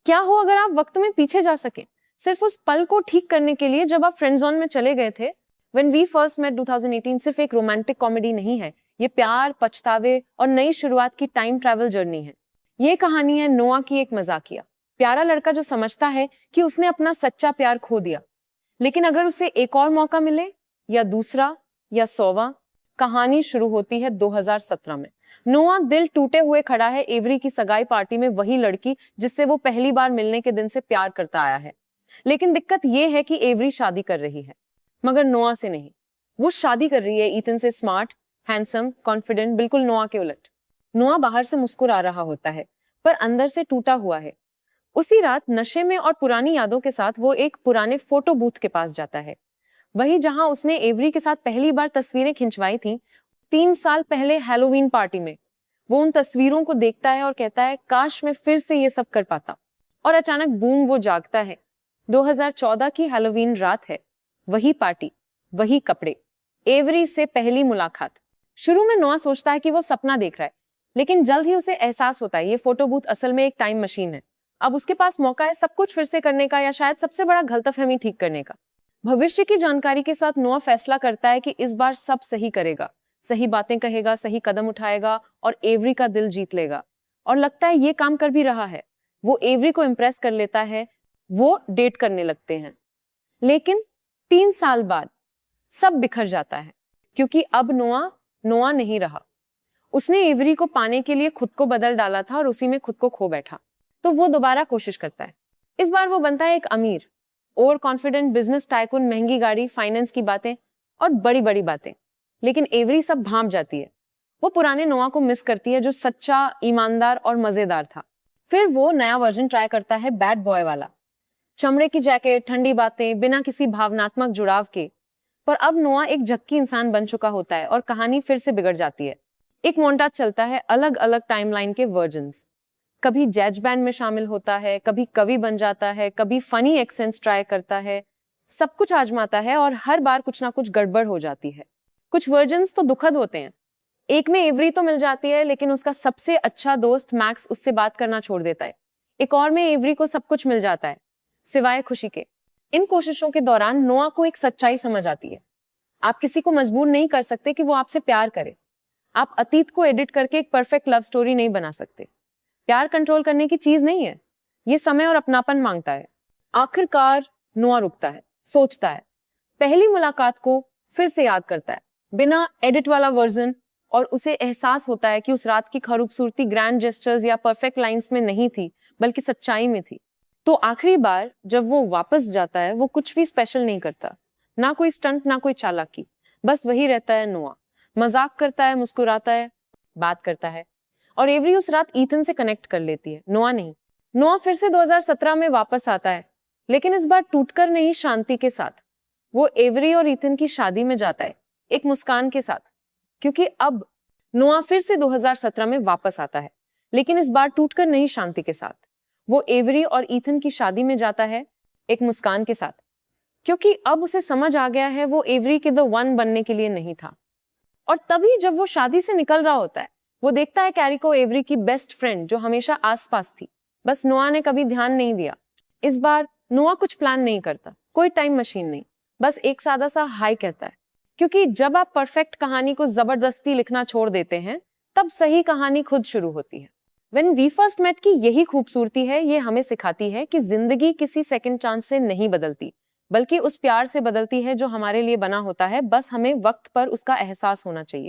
क्या हो अगर आप वक्त में पीछे जा सके, सिर्फ उस पल को ठीक करने के लिए जब आप फ्रेंड जोन में चले गए थे। When we first met 2018 सिर्फ एक रोमांटिक कॉमेडी नहीं है, ये प्यार, पछतावे और नई शुरुआत की टाइम ट्रैवल जर्नी है। ये कहानी है नोआ की एक मजाकिया प्यारा लड़का जो समझता है कि उसने अपना सच्चा प्यार खो दिया, लेकिन अगर उसे एक और मौका मिले, या दूसरा या 100वां। कहानी शुरू होती है 2017 में। नोआ दिल टूटे हुए खड़ा है एवरी की सगाई पार्टी में, वही लड़की जिससे वो पहली बार मिलने के दिन से प्यार करता आया है। लेकिन दिक्कत ये है कि एवरी शादी कर रही है, मगर नोआ से नहीं। वो शादी कर रही है ईथन से, स्मार्ट, हैंडसम, कॉन्फिडेंट, बिल्कुल नोआ के उलट। नोआ बाहर से मुस्कुरा रहा होता है, पर अंदर से टूटा हुआ है। उसी रात नशे में और पुरानी यादों के साथ वो एक पुराने फोटो बूथ के पास जाता है, वही जहां उसने एवरी के साथ पहली बार तस्वीरें खिंचवाई थी 3 साल पहले हैलोवीन पार्टी में। वो उन तस्वीरों को देखता है और कहता है, काश मैं फिर से ये सब कर पाता। और अचानक बूम, वो जागता है। 2014 की हैलोवीन रात है, वही पार्टी, वही कपड़े, एवरी से पहली मुलाकात। शुरू में नोआ सोचता है कि वो सपना देख रहा है, लेकिन जल्द ही उसे एहसास होता है ये फोटो बूथ असल में एक टाइम मशीन है। अब उसके पास मौका है सब कुछ फिर से करने का, या शायद सबसे बड़ा गलतफहमी ठीक करने का। भविष्य की जानकारी के साथ नोआ फैसला करता है कि इस बार सब सही करेगा, सही बातें कहेगा, सही कदम उठाएगा और एवरी का दिल जीत लेगा। और लगता है ये काम कर भी रहा है। वो एवरी को इम्प्रेस कर लेता है, वो डेट करने लगते हैं। लेकिन 3 साल बाद सब बिखर जाता है, क्योंकि अब नोआ नहीं रहा। उसने एवरी को पाने के लिए खुद को बदल डाला था और उसी में खुद को खो बैठा। तो वो दोबारा कोशिश करता है। इस बार वो बनता है एक अमीर, ओवर कॉन्फिडेंट बिजनेस टाइकून, महंगी गाड़ी, फाइनेंस की बातें और बड़ी बड़ी बातें। लेकिन एवरी सब भांप जाती है। वो पुराने नोआ को मिस करती है, जो सच्चा, ईमानदार और मजेदार था। फिर वो नया वर्जन ट्राई करता है, बैड बॉय वाला। चमड़े की जैकेट, ठंडी बातें, बिना किसी भावनात्मक जुड़ाव के। पर अब नोआ एक झक्की इंसान बन चुका होता है और कहानी फिर से बिगड़ जाती है। एक मोन्टाज चलता है, अलग अलग टाइमलाइन के वर्जन्स। कभी जैज बैंड में शामिल होता है, कभी कवि बन जाता है, कभी फनी एक्सेंट्स ट्राई करता है। सब कुछ आजमाता है और हर बार कुछ ना कुछ गड़बड़ हो जाती है। कुछ वर्जन्स तो दुखद होते हैं। एक में एवरी तो मिल जाती है, लेकिन उसका सबसे अच्छा दोस्त मैक्स उससे बात करना छोड़ देता है। एक और में एवरी को सब कुछ मिल जाता है, सिवाय खुशी के। इन कोशिशों के दौरान नोआ को एक सच्चाई समझ आती है। आप किसी को मजबूर नहीं कर सकते कि वो आपसे प्यार करे। आप अतीत को एडिट करके एक परफेक्ट लव स्टोरी नहीं बना सकते। प्यार कंट्रोल करने की चीज नहीं है, ये समय और अपनापन मांगता है। आखिरकार नोआ रुकता है, सोचता है, पहली मुलाकात को फिर से याद करता है, बिना एडिट वाला वर्जन। और उसे एहसास होता है कि उस रात की खूबसूरती ग्रैंड जेस्चर्स या परफेक्ट लाइंस में नहीं थी, बल्कि सच्चाई में थी। तो आखिरी बार जब वो वापस जाता है, वो कुछ भी स्पेशल नहीं करता, ना कोई स्टंट, ना कोई चालाकी। बस वही रहता है नोआ। मजाक करता है, मुस्कुराता है, बात करता है। और एवरी उस रात ईथन से कनेक्ट कर लेती है, नोआ नहीं। नोआ फिर से 2017 में वापस आता है, लेकिन इस बार टूटकर नहीं, शांति के साथ। वो एवरी और ईथन की शादी में जाता है, एक मुस्कान के साथ। क्योंकि अब नोआ फिर से 2017 में वापस आता है, लेकिन इस बार टूटकर नहीं, शांति के साथ। वो एवरी और ईथन की शादी में जाता है, एक मुस्कान के साथ। क्योंकि अब उसे समझ आ गया है, वो एवरी के द वन बनने के लिए नहीं था। और तभी जब वो शादी से निकल रहा होता है, वो देखता है कैरी को, एवरी की बेस्ट फ्रेंड, जो हमेशा आसपास थी। बस नोआ ने कभी ध्यान नहीं दिया। इस बार नोआ कुछ प्लान नहीं करता, कोई टाइम मशीन नहीं, बस एक सादा सा हाय कहता है। क्योंकि जब आप परफेक्ट कहानी को जबरदस्ती लिखना छोड़ देते हैं, तब सही कहानी खुद शुरू होती है। When we first met की यही खूबसूरती है। ये हमें सिखाती है कि जिंदगी किसी सेकंड चांस से नहीं बदलती, बल्कि उस प्यार से बदलती है जो हमारे लिए बना होता है। बस हमें वक्त पर उसका एहसास होना चाहिए।